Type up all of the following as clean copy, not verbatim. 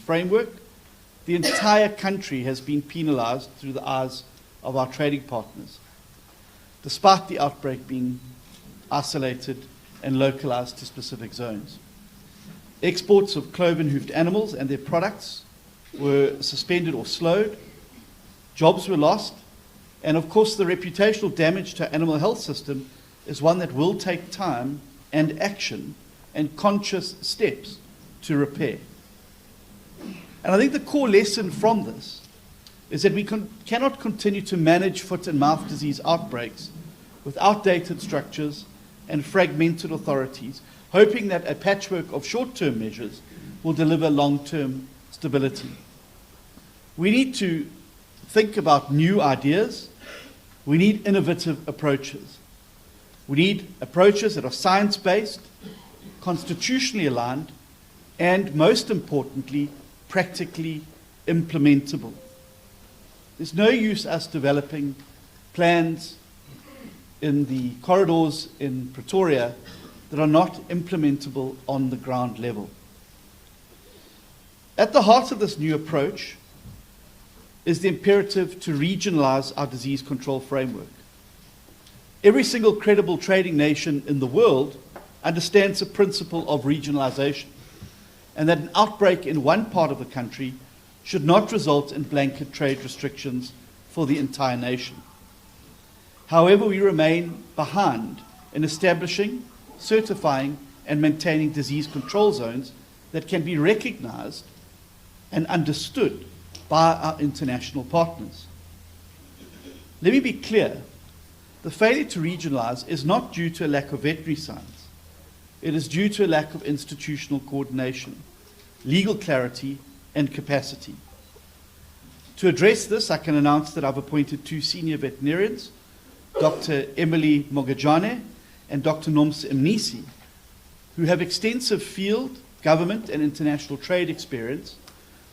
framework, the entire country has been penalized through the eyes of our trading partners, despite the outbreak being isolated and localized to specific zones. Exports of cloven-hoofed animals and their products were suspended or slowed, jobs were lost, and of course the reputational damage to our animal health system is one that will take time and action and conscious steps to repair. And I think the core lesson from this is that we cannot continue to manage foot and mouth disease outbreaks with outdated structures and fragmented authorities, hoping that a patchwork of short-term measures will deliver long-term stability. We need to think about new ideas. We need innovative approaches. We need approaches that are science-based, constitutionally aligned, and most importantly, practically implementable. There's no use us developing plans in the corridors in Pretoria that are not implementable on the ground level. At the heart of this new approach is the imperative to regionalize our disease control framework. Every single credible trading nation in the world understands the principle of regionalization, and that an outbreak in one part of the country should not result in blanket trade restrictions for the entire nation. However, we remain behind in establishing, certifying, and maintaining disease control zones that can be recognized and understood by our international partners. Let me be clear, the failure to regionalize is not due to a lack of veterinary science. It is due to a lack of institutional coordination, legal clarity, and capacity. To address this, I can announce that I've appointed 2 senior veterinarians, Dr. Emily Mogajane and Dr. Nomsa Mnisi, who have extensive field, government, and international trade experience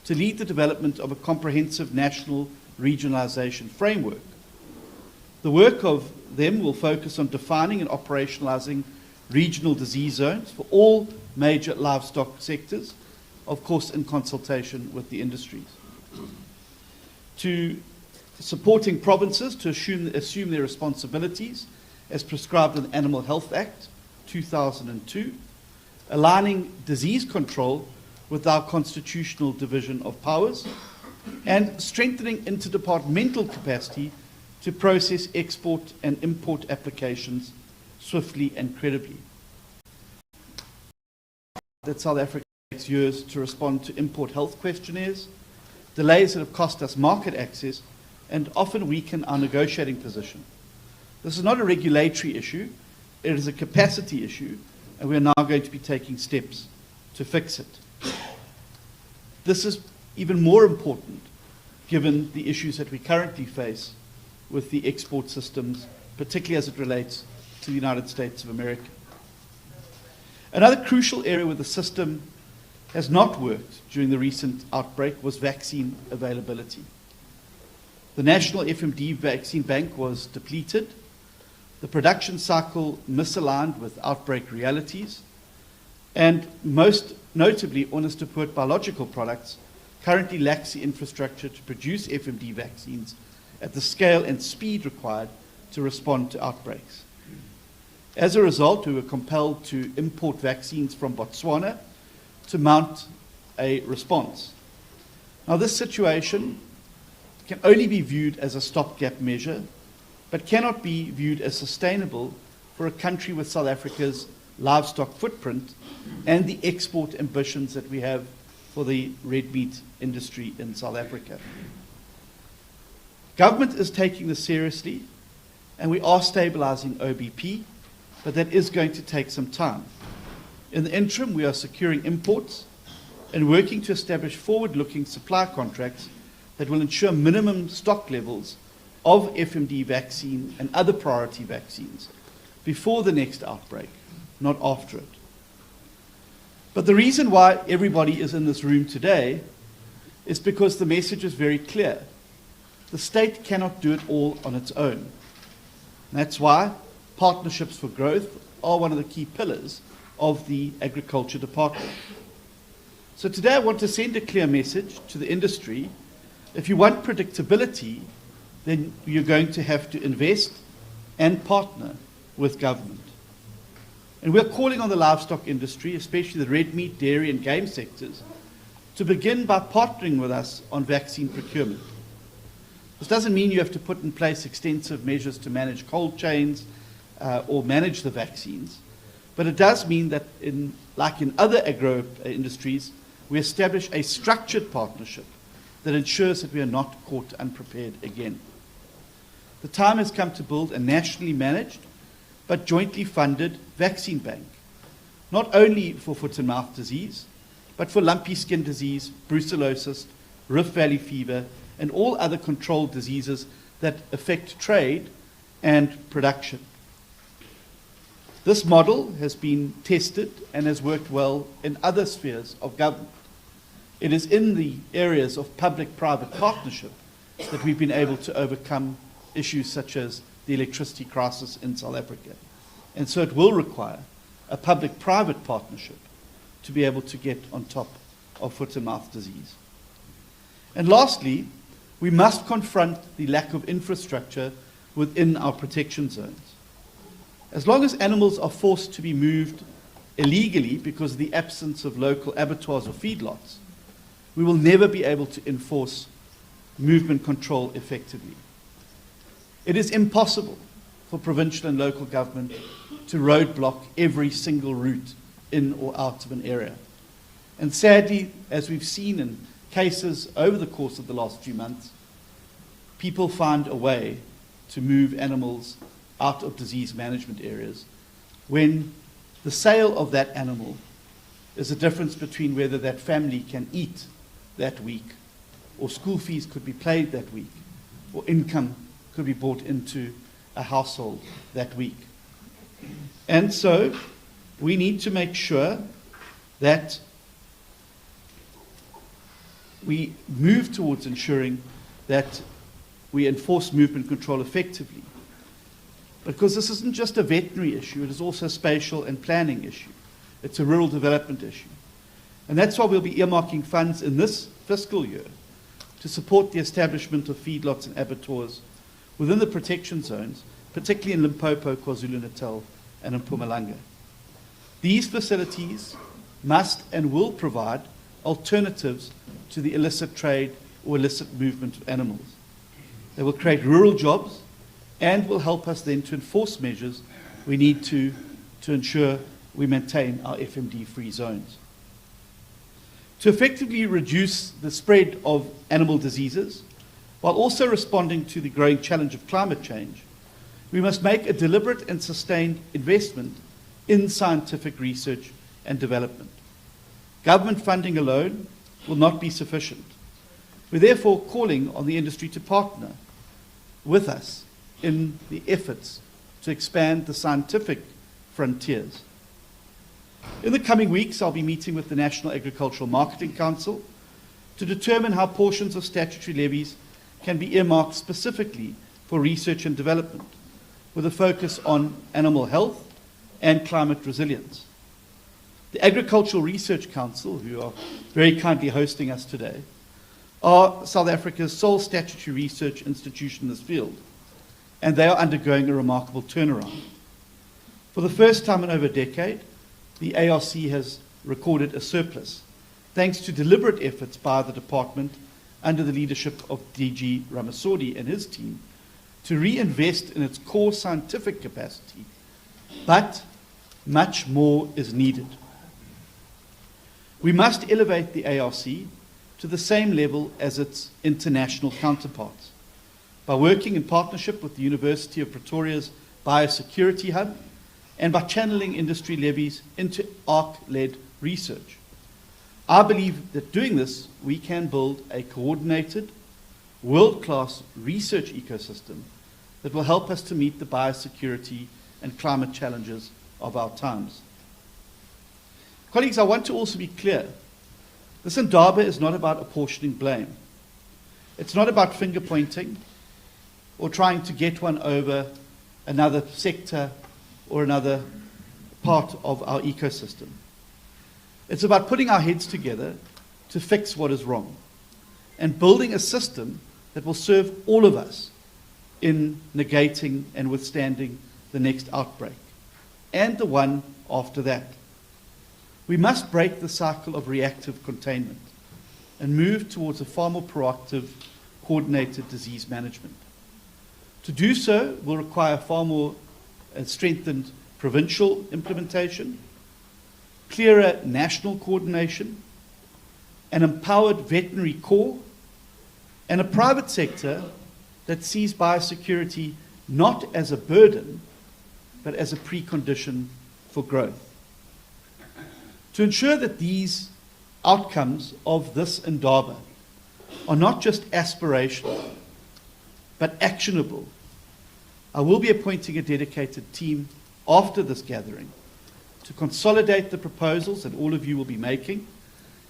to lead the development of a comprehensive national regionalization framework. The work of them will focus on defining and operationalizing regional disease zones for all major livestock sectors, of course in consultation with the industries. To supporting provinces to assume their responsibilities as prescribed in the Animal Health Act 2002, aligning disease control with our constitutional division of powers, and strengthening interdepartmental capacity to process export and import applications swiftly and credibly. That South Africa takes years to respond to import health questionnaires, delays that have cost us market access and often weaken our negotiating position. This is not a regulatory issue, it is a capacity issue, and we are now going to be taking steps to fix it. This is even more important given the issues that we currently face with the export systems, particularly as it relates to the United States of America. Another crucial area where the system has not worked during the recent outbreak was vaccine availability. The National FMD vaccine bank was depleted, the production cycle misaligned with outbreak realities, and most notably, honest to put, biological products currently lacks the infrastructure to produce FMD vaccines at the scale and speed required to respond to outbreaks. As a result, we were compelled to import vaccines from Botswana to mount a response. Now, this situation can only be viewed as a stopgap measure, but cannot be viewed as sustainable for a country with South Africa's livestock footprint and the export ambitions that we have for the red meat industry in South Africa. Government is taking this seriously, and we are stabilizing OBP, but that is going to take some time. In the interim, we are securing imports and working to establish forward-looking supply contracts that will ensure minimum stock levels of FMD vaccine and other priority vaccines before the next outbreak, not after it. But the reason why everybody is in this room today is because the message is very clear. The state cannot do it all on its own. And that's why partnerships for growth are one of the key pillars of the Agriculture Department. So today I want to send a clear message to the industry. If you want predictability, then you're going to have to invest and partner with government. And we're calling on the livestock industry, especially the red meat, dairy and game sectors, to begin by partnering with us on vaccine procurement. This doesn't mean you have to put in place extensive measures to manage cold chains or manage the vaccines, but it does mean that, like in other agro industries, we establish a structured partnership that ensures that we are not caught unprepared again. The time has come to build a nationally managed but jointly funded vaccine bank, not only for foot and mouth disease, but for lumpy skin disease, brucellosis, Rift Valley fever, and all other controlled diseases that affect trade and production. This model has been tested and has worked well in other spheres of government. It is in the areas of public-private partnership that we've been able to overcome issues such as the electricity crisis in South Africa. And so it will require a public-private partnership to be able to get on top of foot and mouth disease. And lastly, we must confront the lack of infrastructure within our protection zones. As long as animals are forced to be moved illegally because of the absence of local abattoirs or feedlots, we will never be able to enforce movement control effectively. It is impossible for provincial and local government to roadblock every single route in or out of an area. And sadly, as we've seen in cases over the course of the last few months, people find a way to move animals out of disease management areas when the sale of that animal is a difference between whether that family can eat that week, or school fees could be paid that week, or income could be brought into a household that week. And so we need to make sure that we move towards ensuring that we enforce movement control effectively. Because this isn't just a veterinary issue, it is also a spatial and planning issue. It's a rural development issue. And that's why we'll be earmarking funds in this fiscal year to support the establishment of feedlots and abattoirs within the protection zones, particularly in Limpopo, KwaZulu-Natal, and in Mpumalanga. These facilities must and will provide alternatives to the illicit trade or illicit movement of animals. They will create rural jobs and will help us then to enforce measures we need to ensure we maintain our FMD-free zones. To effectively reduce the spread of animal diseases, while also responding to the growing challenge of climate change, we must make a deliberate and sustained investment in scientific research and development. Government funding alone will not be sufficient. We're therefore calling on the industry to partner with us in the efforts to expand the scientific frontiers. In the coming weeks, I'll be meeting with the National Agricultural Marketing Council to determine how portions of statutory levies can be earmarked specifically for research and development, with a focus on animal health and climate resilience. The Agricultural Research Council, who are very kindly hosting us today, are South Africa's sole statutory research institution in this field, and they are undergoing a remarkable turnaround. For the first time in over a decade, the ARC has recorded a surplus, thanks to deliberate efforts by the department under the leadership of DG Ramasodi and his team to reinvest in its core scientific capacity, but much more is needed. We must elevate the ARC to the same level as its international counterparts by working in partnership with the University of Pretoria's Biosecurity Hub and by channeling industry levies into ARC-led research. I believe that doing this, we can build a coordinated, world-class research ecosystem that will help us to meet the biosecurity and climate challenges of our times. Colleagues, I want to also be clear. This Indaba is not about apportioning blame. It's not about finger-pointing or trying to get one over another sector or another part of our ecosystem. It's about putting our heads together to fix what is wrong and building a system that will serve all of us in negating and withstanding the next outbreak and the one after that. We must break the cycle of reactive containment and move towards a far more proactive, coordinated disease management. To do so will require far more strengthened provincial implementation, clearer national coordination, an empowered veterinary corps, and a private sector that sees biosecurity not as a burden, but as a precondition for growth. To ensure that these outcomes of this Indaba are not just aspirational, but actionable, I will be appointing a dedicated team after this gathering to consolidate the proposals that all of you will be making,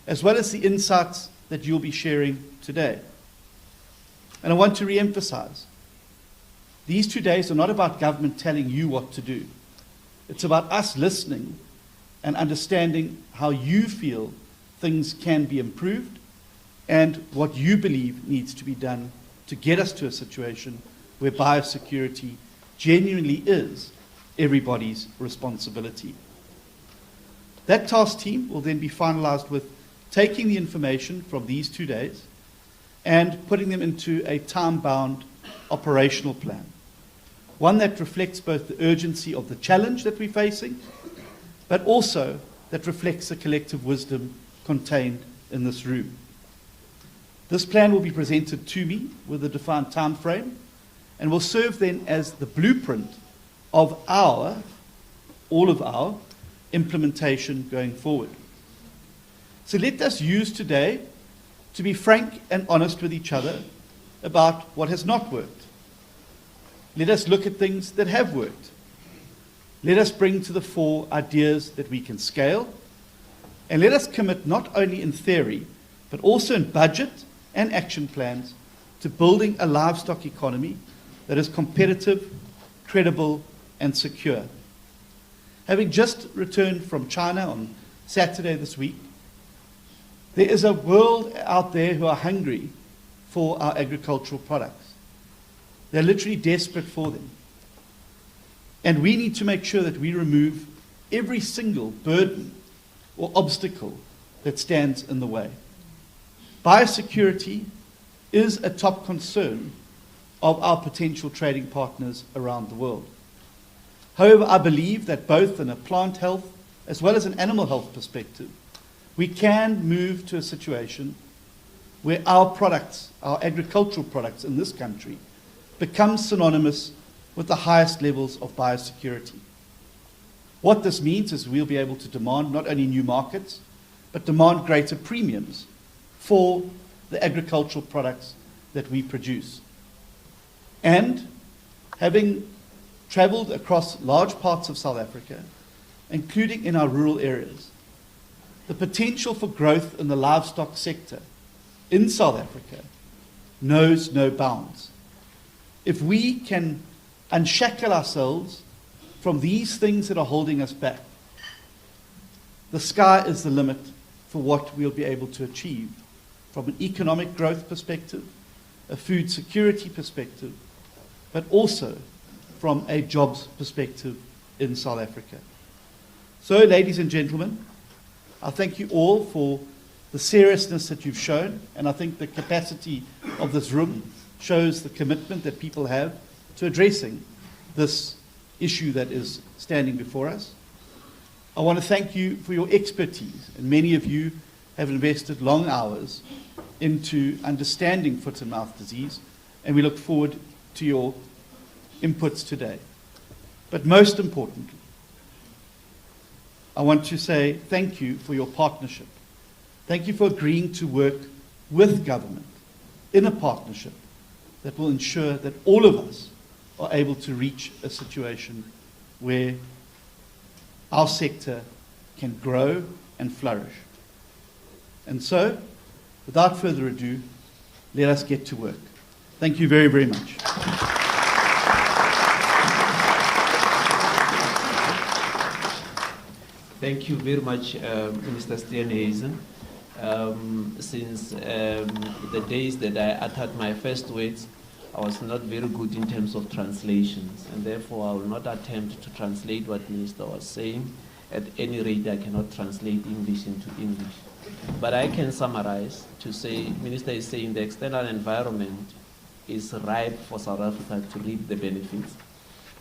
as well as the insights that you'll be sharing today. And I want to re-emphasize, these 2 days are not about government telling you what to do. It's about us listening and understanding how you feel things can be improved and what you believe needs to be done to get us to a situation where biosecurity genuinely is everybody's responsibility. That task team will then be finalized with taking the information from these 2 days and putting them into a time-bound operational plan, one that reflects both the urgency of the challenge that we're facing, but also that reflects the collective wisdom contained in this room. This plan will be presented to me with a defined time frame and will serve then as the blueprint of all of our implementation going forward. So let us use today to be frank and honest with each other about what has not worked. Let us look at things that have worked. Let us bring to the fore ideas that we can scale, and let us commit not only in theory, but also in budget and action plans to building a livestock economy that is competitive, credible, and secure. Having just returned from China on Saturday this week, there is a world out there who are hungry for our agricultural products. They're literally desperate for them. And we need to make sure that we remove every single burden or obstacle that stands in the way. Biosecurity is a top concern of our potential trading partners around the world. However, I believe that both in a plant health as well as an animal health perspective, we can move to a situation where our products, our agricultural products in this country, become synonymous with the highest levels of biosecurity. What this means is we'll be able to demand not only new markets, but demand greater premiums for the agricultural products that we produce. And having traveled across large parts of South Africa, including in our rural areas, the potential for growth in the livestock sector in South Africa knows no bounds. If we can unshackle ourselves from these things that are holding us back, the sky is the limit for what we'll be able to achieve from an economic growth perspective, a food security perspective, but also from a jobs perspective in South Africa. So, ladies and gentlemen, I thank you all for the seriousness that you've shown, and I think the capacity of this room shows the commitment that people have to addressing this issue that is standing before us. I want to thank you for your expertise, and many of you have invested long hours into understanding foot and mouth disease, and we look forward to your inputs today. But most importantly, I want to say thank you for your partnership. Thank you for agreeing to work with government in a partnership that will ensure that all of us are able to reach a situation where our sector can grow and flourish. And so, without further ado, let us get to work. Thank you very, very much. Thank you very much, Minister Steenhuisen. Since the days that I uttered my first words, I was not very good in terms of translations, and therefore I will not attempt to translate what Minister was saying. At any rate, I cannot translate English into English. But I can summarize to say, Minister is saying the external environment is ripe for South Africa to reap the benefits.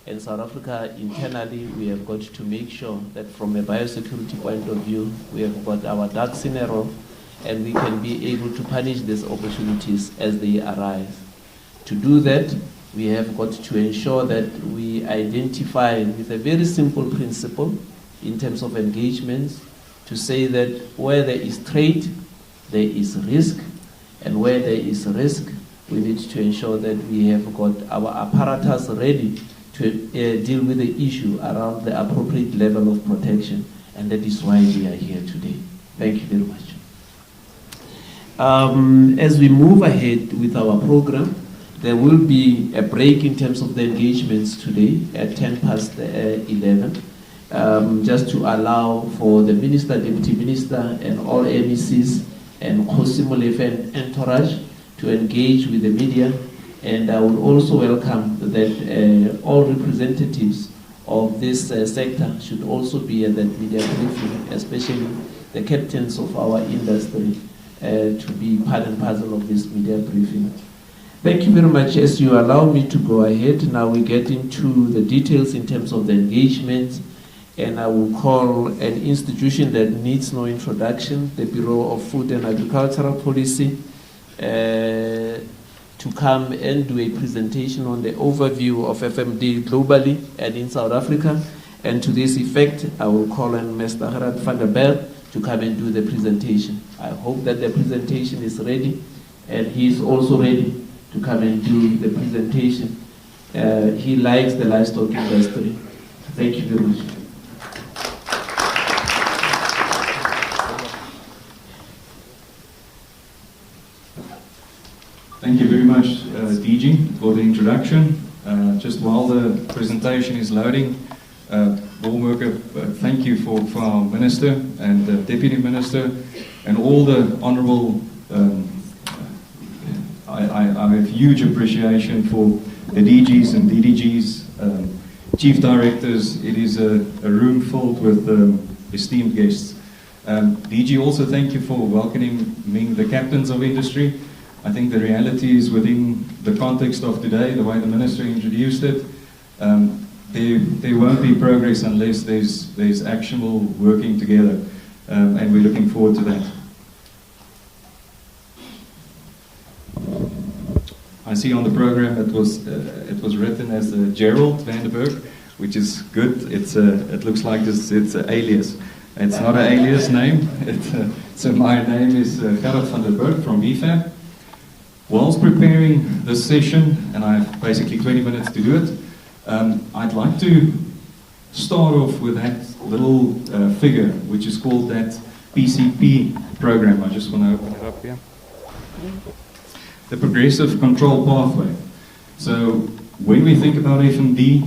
And South Africa, internally, we have got to make sure that from a biosecurity point of view, we have got our ducks in a row, and we can be able to punish these opportunities as they arise. To do that, we have got to ensure that we identify with a very simple principle in terms of engagements, to say that where there is trade, there is risk, and where there is risk, we need to ensure that we have got our apparatus ready to deal with the issue around the appropriate level of protection, and that is why we are here today. Thank you very much. As we move ahead with our program, there will be a break in terms of the engagements today at 11:10, just to allow for the Minister, Deputy Minister, and all MECs and Khosimolef and entourage to engage with the media. And I would also welcome that all representatives of this sector should also be at that media briefing, especially the captains of our industry, to be part and parcel of this media briefing. Thank you very much. As you allow me to go ahead, now we get into the details in terms of the engagement, and I will call an institution that needs no introduction, the Bureau of Food and Agricultural Policy, to come and do a presentation on the overview of FMD globally and in South Africa. And to this effect, I will call on Mr. Gerard van der Berg to come and do the presentation. I hope that the presentation is ready, and he is also ready to come and do the presentation. He likes the livestock industry. Thank you very much. Thank you very much, DG, for the introduction. Just while the presentation is loading, Wolmerker, thank you for our Minister and Deputy Minister and all the honourable, I have huge appreciation for the DGs and DDGs, Chief Directors. It is a room filled with esteemed guests. DG, also thank you for welcoming the captains of industry. I think the reality is within the context of today, the way the Minister introduced it, there won't be progress unless there's actionable working together, and we're looking forward to that. I see on the program it was written as Gerald van der Berg, which is good. It looks like it's an alias. It's not an alias name. So my name is Gerard van der Berg from VFAB. Whilst preparing this session, and I have basically 20 minutes to do it, I'd like to start off with that little figure, which is called that PCP program. I just want to open it up here. The Progressive Control Pathway. So when we think about FMD,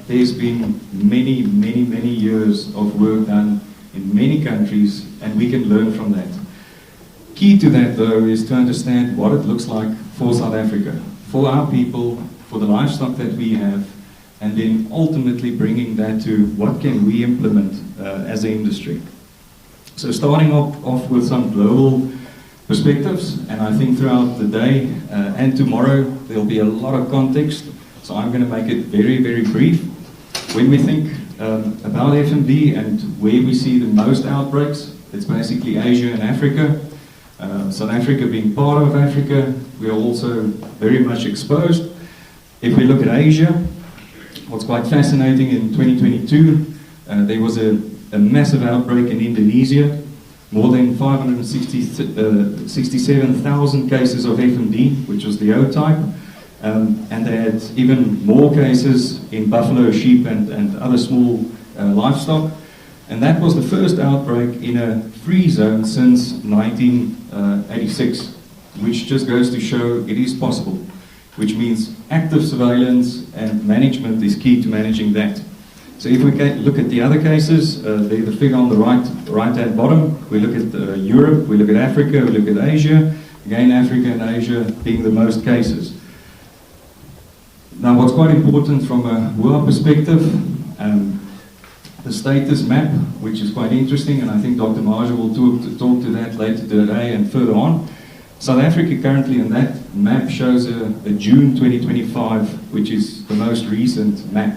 there's been many, many, many years of work done in many countries, and we can learn from that. Key to that, though, is to understand what it looks like for South Africa, for our people, for the livestock that we have, and then ultimately bringing that to what can we implement as an industry. So starting off with some global perspectives, and I think throughout the day and tomorrow there'll be a lot of context, so I'm going to make it very, very brief. When we think about FMD and where we see the most outbreaks, it's basically Asia and Africa. South Africa being part of Africa, we are also very much exposed. If we look at Asia, what's quite fascinating, in 2022, there was a massive outbreak in Indonesia, more than 567,000 cases of FMD, which was the O type, and they had even more cases in buffalo, sheep, and other small livestock. And that was the first outbreak in a free zone since 1986, which just goes to show it is possible, which means active surveillance and management is key to managing that. So if we look at the other cases, the figure on the right-hand bottom, we look at Europe, we look at Africa, we look at Asia. Again, Africa and Asia being the most cases. Now, what's quite important from a world perspective, the status map, which is quite interesting, and I think Dr. Marja will talk to that later today and further on. South Africa currently on that map shows a June 2025, which is the most recent map.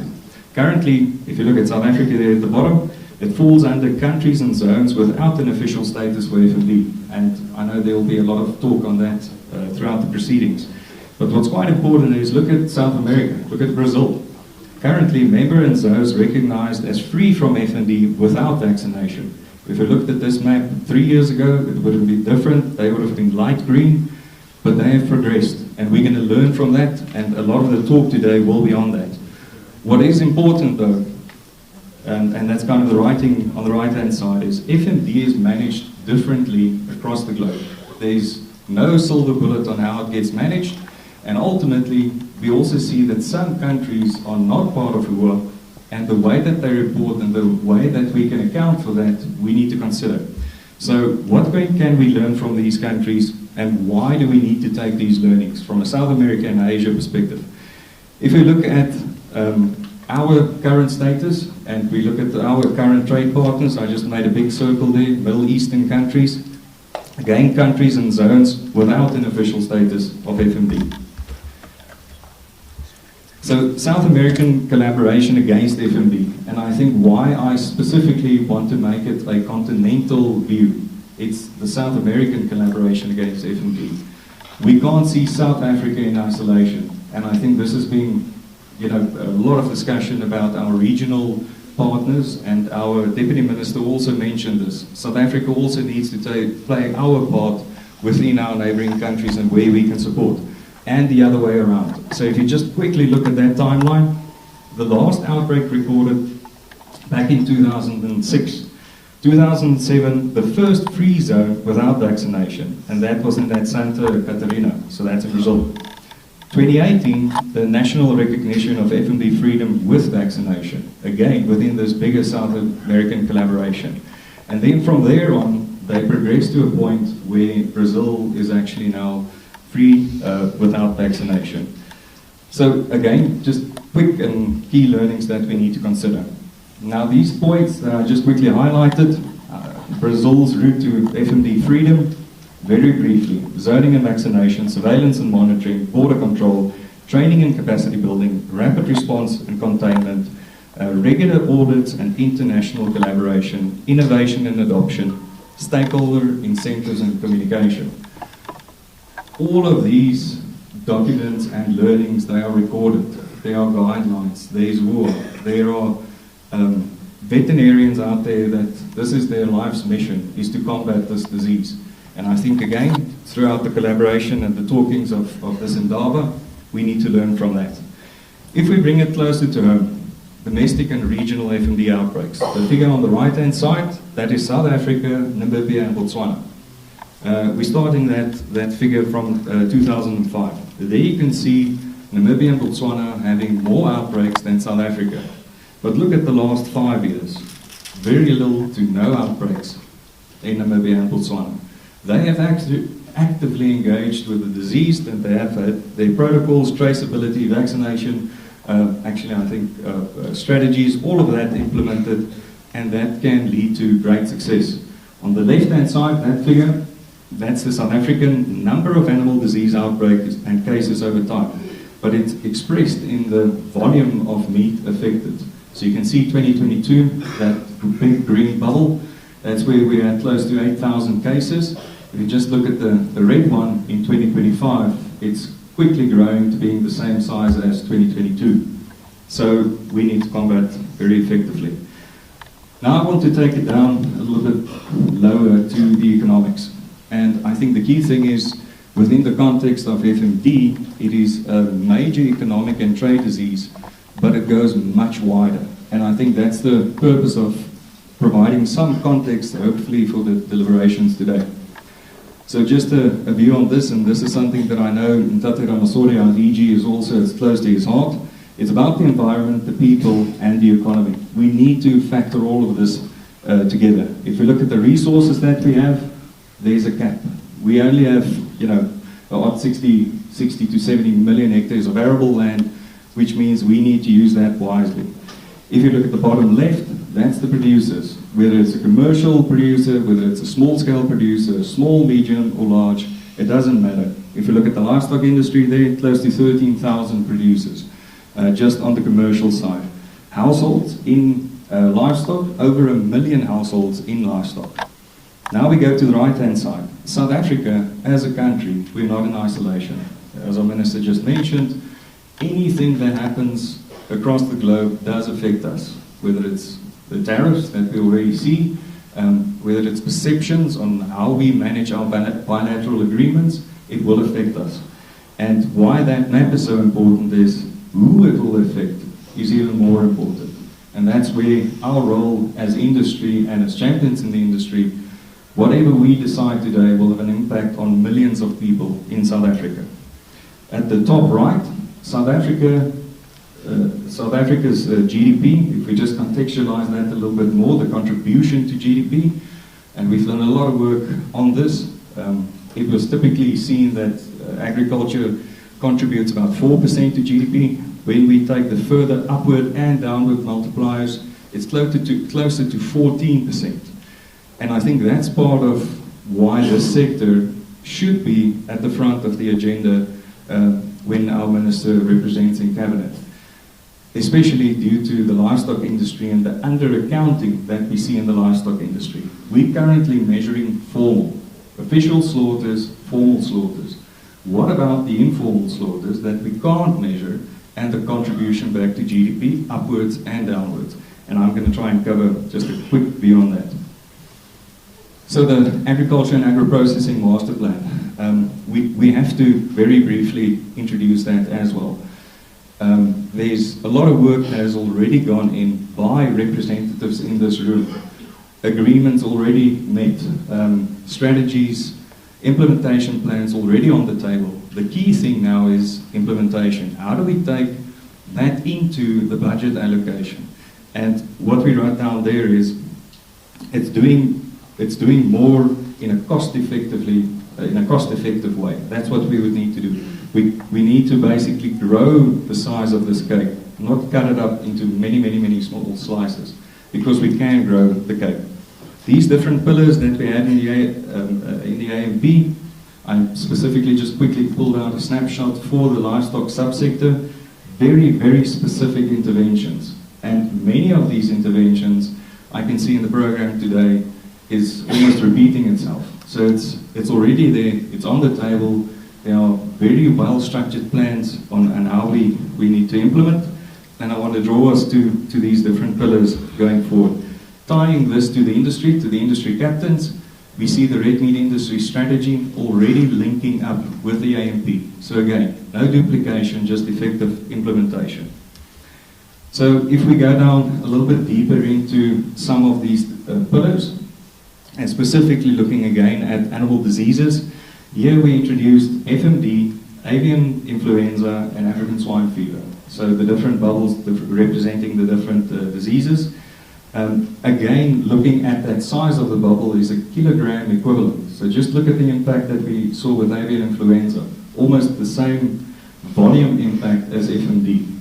Currently, if you look at South Africa there at the bottom, it falls under countries and zones without an official status for F&B. And I know there will be a lot of talk on that throughout the proceedings. But what's quite important is look at South America, look at Brazil. Currently, member and zones recognized as free from F&B without vaccination. If you looked at this map 3 years ago, it would have been different. They would have been light green, but they have progressed. And we're going to learn from that, and a lot of the talk today will be on that. What is important though, and that's kind of the writing on the right-hand side, is F&B is managed differently across the globe. There's no silver bullet on how it gets managed, and ultimately, we also see that some countries are not part of WUA, and the way that they report and the way that we can account for that, we need to consider. So what can we learn from these countries, and why do we need to take these learnings from a South America and Asia perspective? If we look at our current status, and we look at our current trade partners, I just made a big circle there, Middle Eastern countries, again countries and zones without an official status of F&B. So South American collaboration against F&B, and I think why I specifically want to make it a continental view, it's the South American collaboration against F&B. We can't see South Africa in isolation, and I think this has been, a lot of discussion about our regional partners, and our Deputy Minister also mentioned this. South Africa also needs to play our part within our neighboring countries and where we can support, and the other way around. So if you just quickly look at that timeline, the last outbreak recorded back in 2006. 2007, the first free zone without vaccination, and that was in that Santa Catarina, so that's in Brazil. 2018, the national recognition of F&B freedom with vaccination, again within this bigger South American collaboration. And then from there on, they progressed to a point where Brazil is actually now free without vaccination. So again, just quick and key learnings that we need to consider. Now these points that I just quickly highlighted, Brazil's route to F&B freedom, very briefly, zoning and vaccination, surveillance and monitoring, border control, training and capacity building, rapid response and containment, regular audits and international collaboration, innovation and adoption, stakeholder incentives and communication. All of these documents and learnings, they are recorded. There are guidelines, there is WUA, there are veterinarians out there that this is their life's mission, is to combat this disease. And I think again, throughout the collaboration and the talkings of this Indaba, we need to learn from that. If we bring it closer to home, domestic and regional F&B outbreaks. The figure on the right-hand side, that is South Africa, Namibia and Botswana. We're starting that figure from 2005. There you can see Namibia and Botswana having more outbreaks than South Africa. But look at the last 5 years. Very little to no outbreaks in Namibia and Botswana. They have actively engaged with the disease, and they have had their protocols, traceability, vaccination, I think strategies, all of that implemented, and that can lead to great success. On the left-hand side, that figure, that's the South African number of animal disease outbreaks and cases over time. But it's expressed in the volume of meat affected. So you can see 2022, that big green bubble, that's where we're at close to 8,000 cases. If you just look at the red one in 2025, it's quickly growing to being the same size as 2022. So we need to combat very effectively. Now I want to take it down a little bit lower to the economics. And I think the key thing is, within the context of FMD, it is a major economic and trade disease, but it goes much wider. And I think that's the purpose of providing some context, hopefully, for the deliberations today. So just a view on this, and this is something that I know Ntate Ramasori, our DG, is also as close to his heart, It's about the environment, the people, and the economy. We need to factor all of this together. If we look at the resources that we have, there's a cap. We only have, about 60 to 70 million hectares of arable land, which means we need to use that wisely. If you look at the bottom left, that's the producers. Whether it's a commercial producer, whether it's a small-scale producer, small, medium, or large, it doesn't matter. If you look at the livestock industry, there close to 13,000 producers, just on the commercial side. Households in livestock, over 1 million households in livestock. Now we go to the right-hand side. South Africa, as a country, we're not in isolation. As our minister just mentioned, anything that happens across the globe does affect us, whether it's the tariffs that we already see, whether it's perceptions on how we manage our bilateral agreements, it will affect us. And why that map is so important is who it will affect is even more important. And that's where our role as industry and as champions in the industry, whatever we decide today will have an impact on millions of people in South Africa. At the top right, South Africa's GDP, if we just contextualize that a little bit more, the contribution to GDP, and we've done a lot of work on this. It was typically seen that agriculture contributes about 4% to GDP. When we take the further upward and downward multipliers, it's closer to 14%. And I think that's part of why this sector should be at the front of the agenda when our minister represents in cabinet, especially due to the livestock industry and the under-accounting that we see in the livestock industry. We're currently measuring formal, official slaughters, formal slaughters. What about the informal slaughters that we can't measure and the contribution back to GDP, upwards and downwards? And I'm going to try and cover just a quick view on that. So the Agriculture and Agro-Processing Master Plan, we have to very briefly introduce that as well. There's a lot of work that has already gone in by representatives in this room. Agreements already met, strategies, implementation plans already on the table. The key thing now is implementation. How do we take that into the budget allocation? And what we wrote down there is it's doing more in a cost-effective way. That's what we would need to do. We need to basically grow the size of this cake, not cut it up into many small slices, because we can grow the cake. These different pillars that we had in the AMP, I specifically just quickly pulled out a snapshot for the livestock subsector, very specific interventions. And many of these interventions I can see in the program today is almost repeating itself. So it's already there, it's on the table. There are very well-structured plans on how we need to implement, and I want to draw us to these different pillars going forward. Tying this to the industry captains, we see the red meat industry strategy already linking up with the AMP. So again, no duplication, just effective implementation. So if we go down a little bit deeper into some of these pillars, and specifically looking again at animal diseases, here we introduced FMD, avian influenza, and African swine fever. So the different bubbles representing the different diseases. Again, looking at that size of the bubble is a kilogram equivalent. So just look at the impact that we saw with avian influenza. Almost the same volume impact as FMD.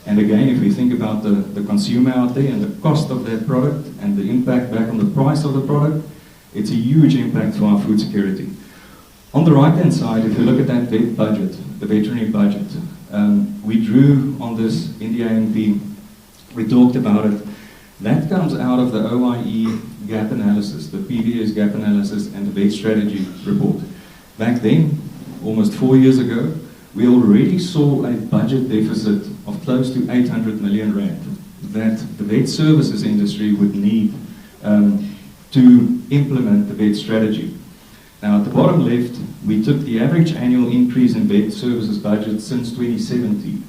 And again, if we think about the consumer out there and the cost of that product and the impact back on the price of the product, it's a huge impact for our food security. On the right-hand side, if you look at that vet budget, the veterinary budget, we drew on this in the AMP, we talked about it. That comes out of the OIE gap analysis, the PVS gap analysis, and the vet strategy report. Back then, almost 4 years ago, we already saw a budget deficit of close to 800 million rand that the vet services industry would need to implement the vet strategy. Now at the bottom left, we took the average annual increase in vet services budget since 2017.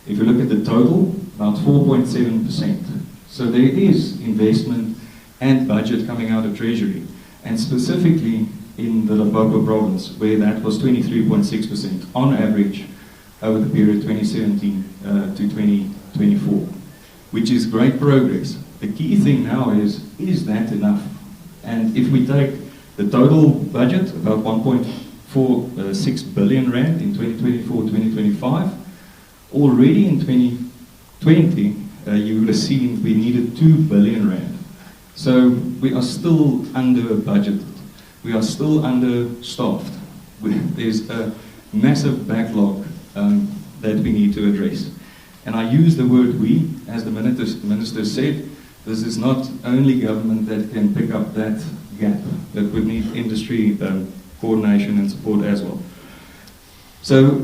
If you look at the total, about 4.7%. So there is investment and budget coming out of Treasury, and specifically in the Limpopo province, where that was 23.6% on average over the period 2017 to 2024, which is great progress. The key thing now is that enough? And if we take the total budget, about 1.46 billion rand in 2024-2025, already in 2020, you would have seen we needed 2 billion rand. So we are still under budgeted. We are still understaffed. There's a massive backlog that we need to address. And I use the word we, as the minister said, this is not only government that can pick up that gap, that would need industry coordination and support as well. So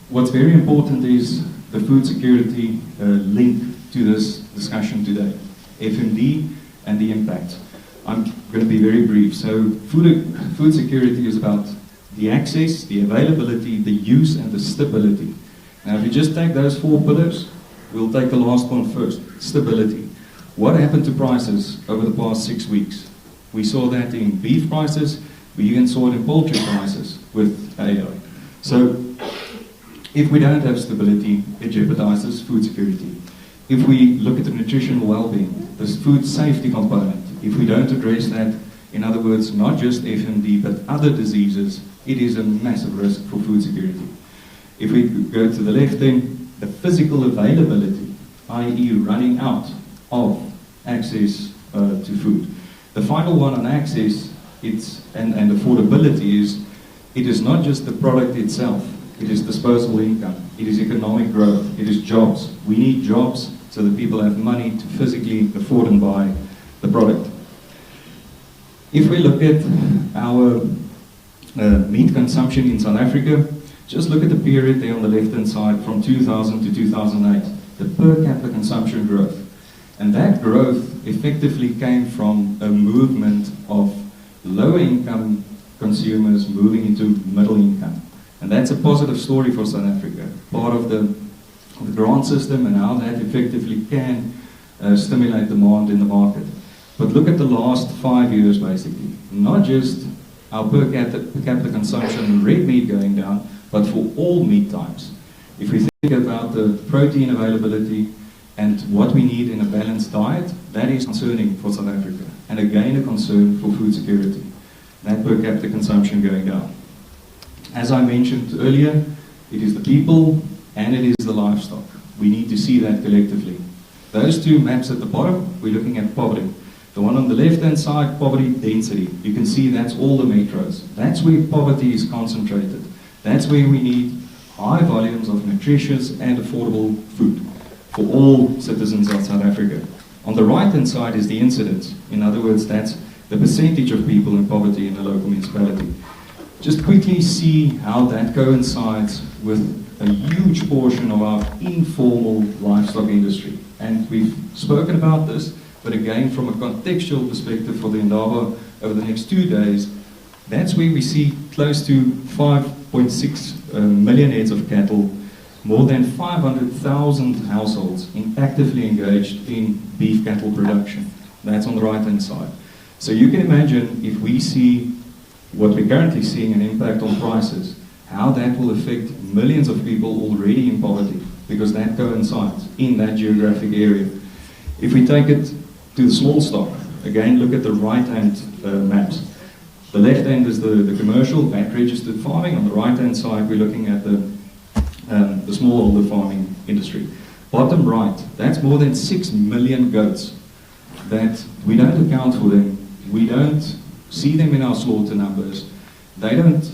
what's very important is the food security link to this discussion today, FMD and the impact. I'm going to be very brief. So food security is about the access, the availability, the use, and the stability. Now, if you just take those 4 pillars, we'll take the last one first, stability. What happened to prices over the past 6 weeks? We saw that in beef prices. We even saw it in poultry prices with AI. So if we don't have stability, it jeopardizes food security. If we look at the nutritional well-being, the food safety component, if we don't address that, in other words, not just FMD, but other diseases, it is a massive risk for food security. If we go to the left then, the physical availability, i.e. running out of access to food. The final one on access and affordability is, it is not just the product itself, it is disposable income, it is economic growth, it is jobs. We need jobs so that people have money to physically afford and buy the product. If we look at our meat consumption in South Africa, just look at the period there on the left-hand side from 2000 to 2008, the per capita consumption growth. And that growth effectively came from a movement of lower income consumers moving into middle income. And that's a positive story for South Africa, part of the grant system and how that effectively can stimulate demand in the market. But look at the last 5 years basically, not just our per capita consumption in red meat going down, but for all meat types. If we think about the protein availability and what we need in a balanced diet, that is concerning for South Africa. And again, a concern for food security, that per capita consumption going down. As I mentioned earlier, it is the people and it is the livestock. We need to see that collectively. Those 2 maps at the bottom, we're looking at poverty. The one on the left-hand side, poverty density. You can see that's all the metros. That's where poverty is concentrated. That's where we need high volumes of nutritious and affordable food for all citizens of South Africa. On the right-hand side is the incidence. In other words, that's the percentage of people in poverty in the local municipality. Just quickly see how that coincides with a huge portion of our informal livestock industry. And we've spoken about this, but again, from a contextual perspective for the Indaba over the next 2 days, that's where we see close to 5.6 million heads of cattle, more than 500,000 households actively engaged in beef cattle production. That's on the right-hand side. So you can imagine if we see what we're currently seeing, an impact on prices, how that will affect millions of people already in poverty, because that coincides in that geographic area. If we take it to the small stock, again, look at the right-hand maps. The left hand is the commercial, VAT-registered farming. On the right-hand side, we're looking at the smallholder farming industry. Bottom right, that's more than 6 million goats that we don't account for them. We don't see them in our slaughter numbers. They don't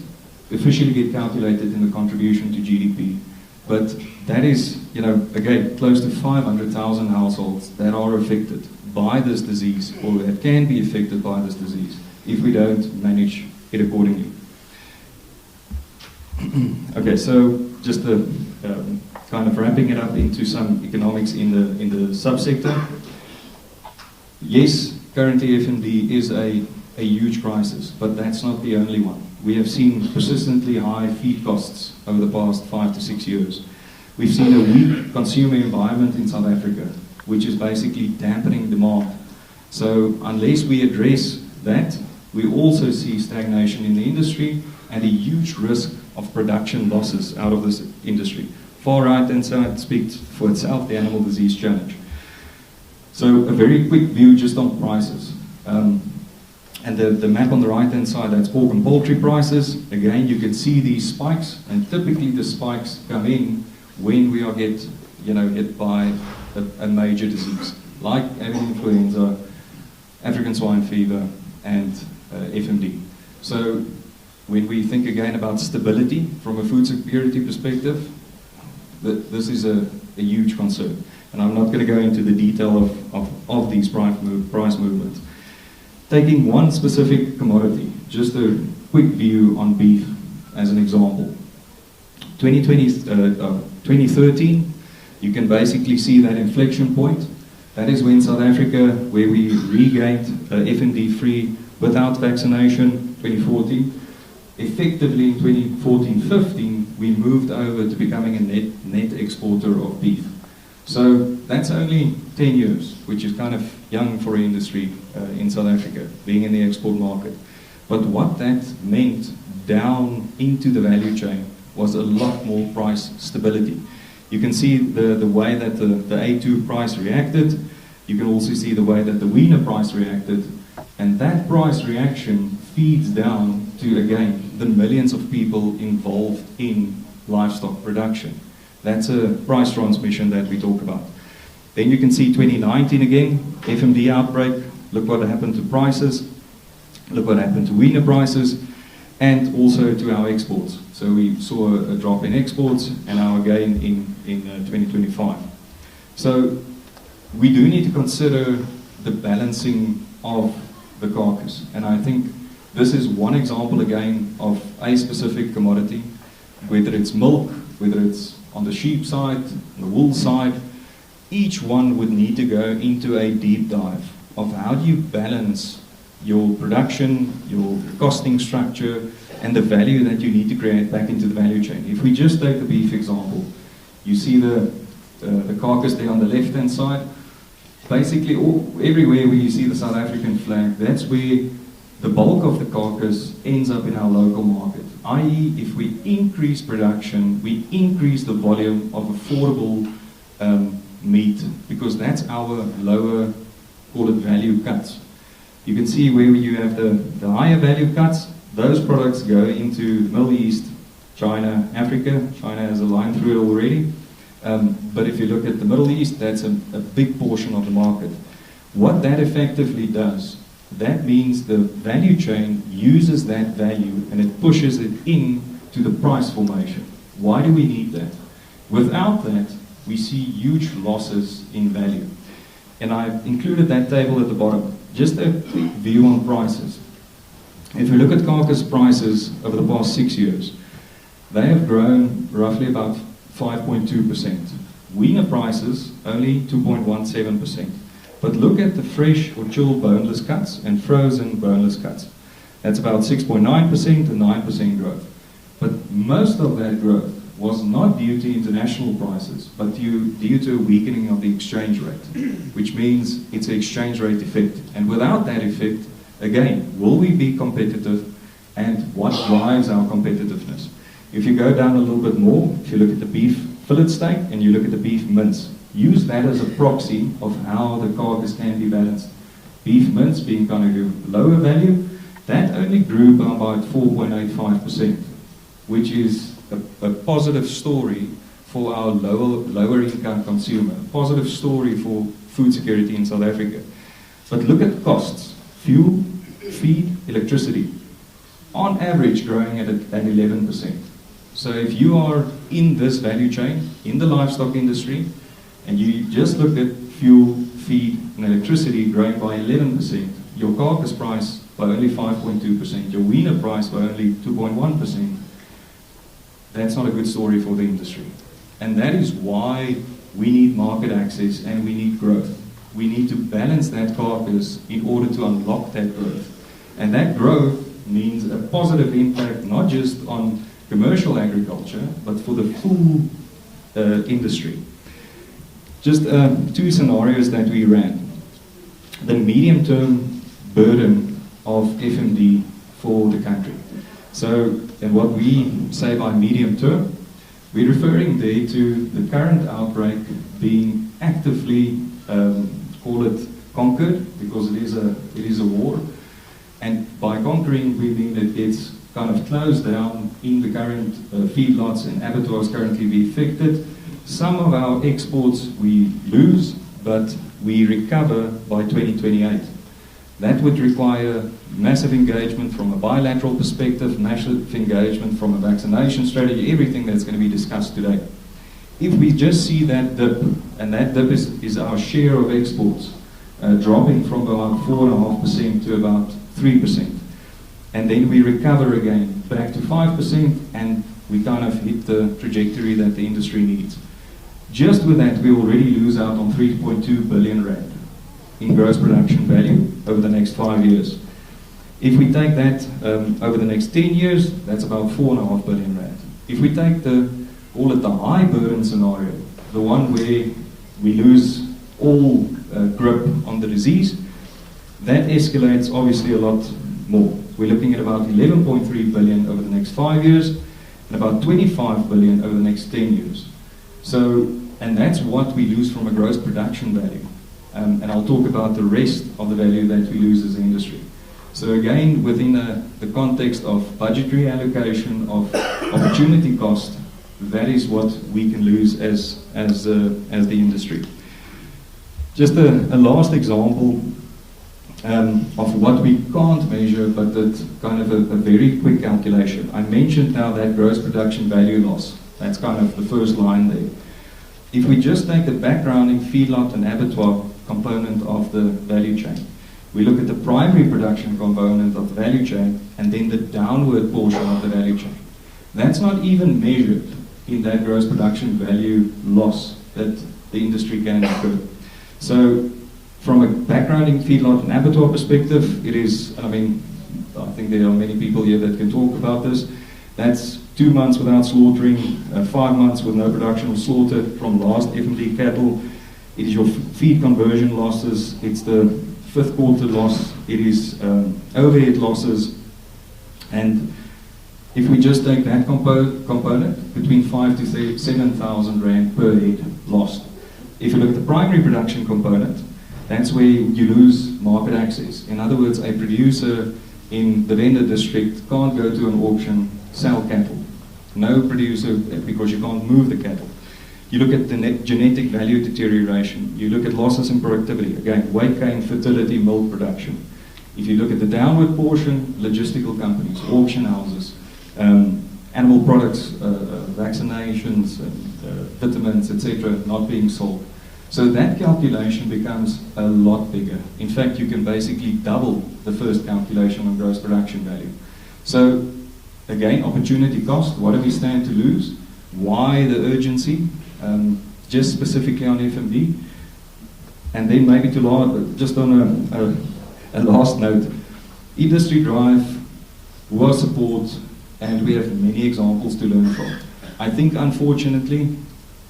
officially get calculated in the contribution to GDP. But that is, again, close to 500,000 households that are affected by this disease, or that can be affected by this disease, if we don't manage it accordingly. Okay, so just kind of wrapping it up into some economics in the subsector. Yes, currently FMD is a huge crisis, but that's not the only one. We have seen persistently high feed costs over the past 5 to 6 years. We've seen a weak consumer environment in South Africa, which is basically dampening demand. So unless we address that, we also see stagnation in the industry and a huge risk of production losses out of this industry Far right-hand side speaks for itself, the animal disease challenge. So a very quick view just on prices. And the map on the right-hand side, that's pork and poultry prices. Again, you can see these spikes, and typically the spikes come in when we are hit by a major disease, like avian influenza, African swine fever, and FMD. So when we think again about stability from a food security perspective, this is a huge concern. And I'm not going to go into the detail of these price movements. Taking one specific commodity, just a quick view on beef as an example. 2013, you can basically see that inflection point. That is when South Africa, where we regained FMD free without vaccination, 2014. Effectively in 2014-15, we moved over to becoming a net exporter of beef. So that's only 10 years, which is kind of young for an industry in South Africa, being in the export market. But what that meant down into the value chain was a lot more price stability. You can see the way that the A2 price reacted. You can also see the way that the weaner price reacted. And that price reaction feeds down to, again, the millions of people involved in livestock production. That's a price transmission that we talk about. Then you can see 2019 again, FMD outbreak. Look what happened to prices. Look what happened to weaner prices, and also to our exports. So we saw a drop in exports, and now again in 2025. So we do need to consider the balancing of the carcass. And I think this is one example again of a specific commodity, whether it's milk, whether it's on the sheep side, the wool side. Each one would need to go into a deep dive of how do you balance your production, your costing structure, and the value that you need to create back into the value chain. If we just take the beef example, you see the carcass there on the left-hand side. Basically, everywhere where you see the South African flag, that's where the bulk of the carcass ends up in our local market. I.e., if we increase production, we increase the volume of affordable meat, because that's our lower, call it value cuts. You can see where you have the higher value cuts, those products go into Middle East, China, Africa. China has a line through it already. But if you look at the Middle East, that's a big portion of the market. What that effectively does, that means the value chain uses that value and it pushes it in to the price formation. Why do we need that? Without that, we see huge losses in value. And I've included that table at the bottom. Just a quick view on prices. If you look at carcass prices over the past 6 years, they have grown roughly about 5.2%. Weaner prices, only 2.17%. But look at the fresh or chilled boneless cuts and frozen boneless cuts. That's about 6.9% and 9% growth. But most of that growth was not due to international prices, but due to a weakening of the exchange rate, which means it's an exchange rate effect. And without that effect, again, will we be competitive, and what drives our competitiveness? If you go down a little bit more, if you look at the beef fillet steak and you look at the beef mince, use that as a proxy of how the carcass can be balanced. Beef mince being kind of lower value, that only grew by about 4.85%, which is a positive story for our lower income consumer, a positive story for food security in South Africa. But look at costs: fuel, feed, electricity, on average growing at 11%. So if you are in this value chain, in the livestock industry, and you just look at fuel, feed, and electricity growing by 11%, your carcass price by only 5.2%, your weaner price by only 2.1%, that's not a good story for the industry. And that is why we need market access and we need growth. We need to balance that carcass in order to unlock that growth. And that growth means a positive impact not just on commercial agriculture, but for the full industry. Just 2 scenarios that we ran. The medium-term burden of FMD for the country. So, and what we say by medium term, We're referring there to the current outbreak being actively, call it conquered, because it is a war. And by conquering, we mean it gets kind of closed down in the current feedlots and abattoirs currently be affected. Some of our exports we lose, but we recover by 2028. That would require massive engagement from a bilateral perspective, massive engagement from a vaccination strategy, everything that's going to be discussed today. If we just see that dip, and that dip is our share of exports, dropping from about 4.5% to about 3%, and then we recover again back to 5%, and we kind of hit the trajectory that the industry needs. Just with that, we already lose out on 3.2 billion rand in gross production value over the next 5 years. If we take that over the next 10 years, that's about 4.5 billion rand. If we take call it the high burden scenario, the one where we lose all grip on the disease, that escalates obviously a lot more. We're looking at about 11.3 billion over the next 5 years, and about 25 billion over the next 10 years. So, and that's what we lose from a gross production value. And I'll talk about the rest of the value that we lose as an industry. So again, within the context of budgetary allocation, of opportunity cost, that is what we can lose as the industry. Just a last example of what we can't measure, but that's kind of a very quick calculation. I mentioned now that gross production value loss. That's kind of the first line there. If we just take the backgrounding feedlot and abattoir component of the value chain, we look at the primary production component of the value chain, and then the downward portion of the value chain. That's not even measured in that gross production value loss that the industry can incur. So from a backgrounding feedlot and abattoir perspective, it is, I mean, I think there are many people here that can talk about this. That's 2 months without slaughtering, 5 months with no production or slaughter from last FMD cattle. It is your feed conversion losses, it's the 5th quarter loss, it is overhead losses, and if we just take that component, between 5,000 to 7,000 rand per head lost. If you look at the primary production component, that's where you lose market access. In other words, a producer in the vendor district can't go to an auction, sell cattle. No producer, because you can't move the cattle. You look at the genetic value deterioration. You look at losses in productivity. Again, weight gain, fertility, milk production. If you look at the downward portion, logistical companies, auction houses, animal products, vaccinations, vitamins, etc., not being sold. So that calculation becomes a lot bigger. In fact, you can basically double the first calculation on gross production value. So again, opportunity cost, what do we stand to lose? Why the urgency? Just specifically on FMD. And then maybe just on a last note, industry drive, war support, and we have many examples to learn from. I think unfortunately,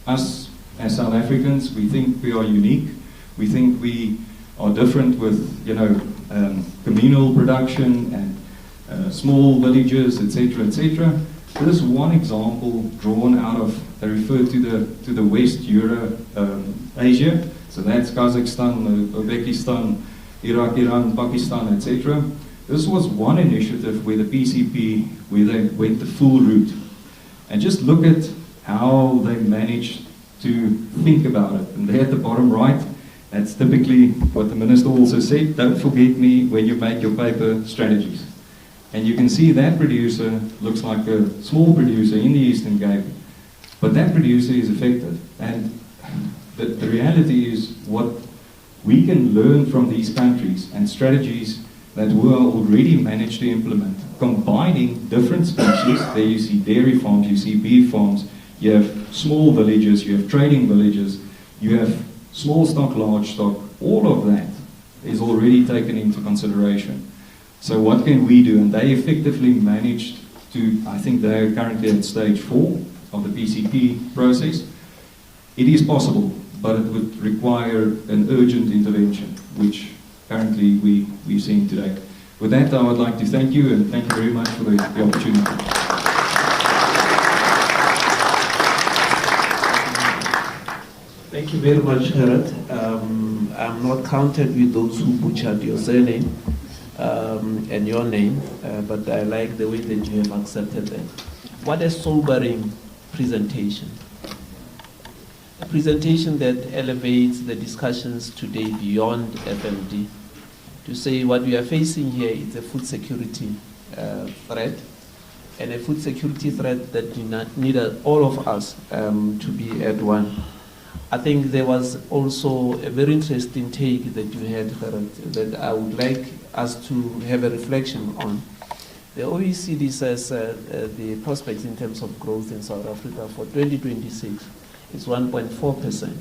us as South Africans, we think we are unique. We think we are different with, communal production and small villages, etc., etc. This is one example drawn out of, they refer to the West Euro Asia. So that's Kazakhstan, Uzbekistan, Iraq, Iran, Pakistan, etc. This was one initiative where the PCP, where they went the full route. And just look at how they managed to think about it. And there at the bottom right, that's typically what the minister also said, don't forget me when you make your paper strategies. And you can see that producer looks like a small producer in the Eastern Cape, but that producer is affected. And the reality is what we can learn from these countries and strategies that we are already managed to implement, combining different species. There you see dairy farms, you see beef farms, you have small villages, you have trading villages, you have small stock, large stock. All of that is already taken into consideration. So what can we do? And they effectively managed to, I think they're currently at stage 4 of the PCP process. It is possible, but it would require an urgent intervention, which currently we've seen today. With that, I would like to thank you, and thank you very much for the opportunity. you very much, Harold. I'm not counted with those who butchered your surname and your name, but I like the way that you have accepted that. What a sobering presentation. A presentation that elevates the discussions today beyond FMD. To say what we are facing here is a food security threat, and a food security threat that need all of us to be at one. I think there was also a very interesting take that you had, that I would like us to have a reflection on. The OECD says the prospects in terms of growth in South Africa for 2026 is 1.4%.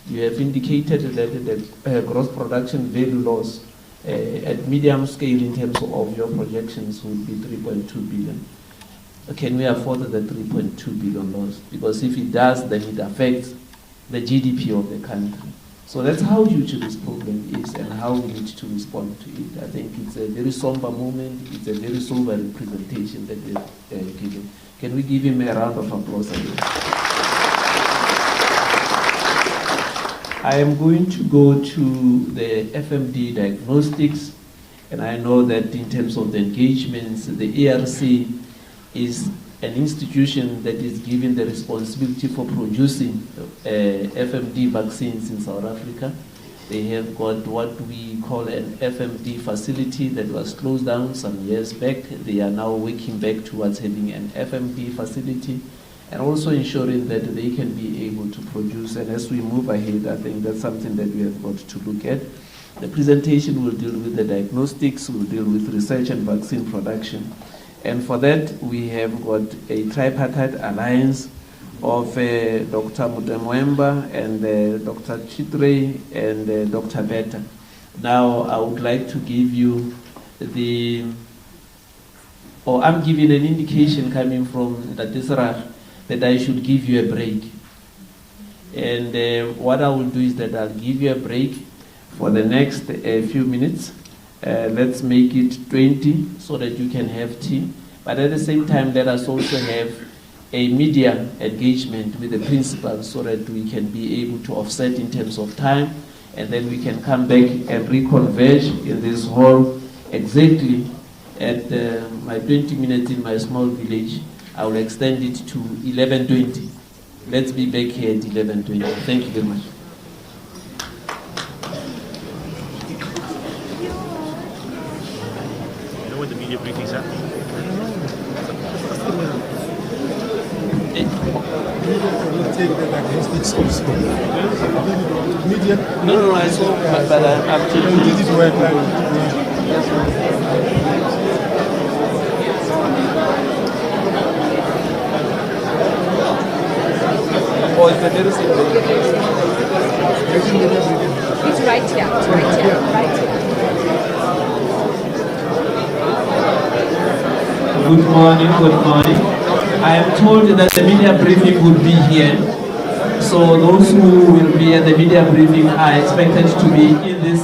You have indicated that the gross production value loss at medium scale in terms of your projections would be 3.2 billion. Can we afford the 3.2 billion loss? Because if it does, then it affects the GDP of the country. So that's how huge this problem is and how we need to respond to it. I think it's a very somber moment. It's a very sobering presentation that is given. Can we give him a round of applause again? I am going to go to the FMD diagnostics, and I know that in terms of the engagements, the ARC is an institution that is given the responsibility for producing FMD vaccines in South Africa. They have got what we call an FMD facility that was closed down some years back. They are now working back towards having an FMD facility and also ensuring that they can be able to produce. And as we move ahead, I think that's something that we have got to look at. The presentation will deal with the diagnostics, will deal with research and vaccine production. And for that, we have got a tripartite alliance of Dr. Mutemwemba and Dr. Chitre and Dr. Beta. Now, I would like to give you I'm giving an indication coming from Datisra that I should give you a break. And what I will do is that I'll give you a break for the next few minutes. Let's make it 20 so that you can have tea. But at the same time, let us also have a media engagement with the principals so that we can be able to offset in terms of time, and then we can come back and reconverge in this hall exactly at my 20 minutes in my small village. I will extend it to 11:20. Let's be back here at 11:20. Thank you very much. You know when the media briefings happen? Take the diagnostics also. Media. No, I saw, but I'm taking Did it work like? Oh, it's a very simple. It's right here. It's right here. Right here. Good morning, good morning. I am told that the media briefing would be here. So those who will be at the media briefing are expected to be in this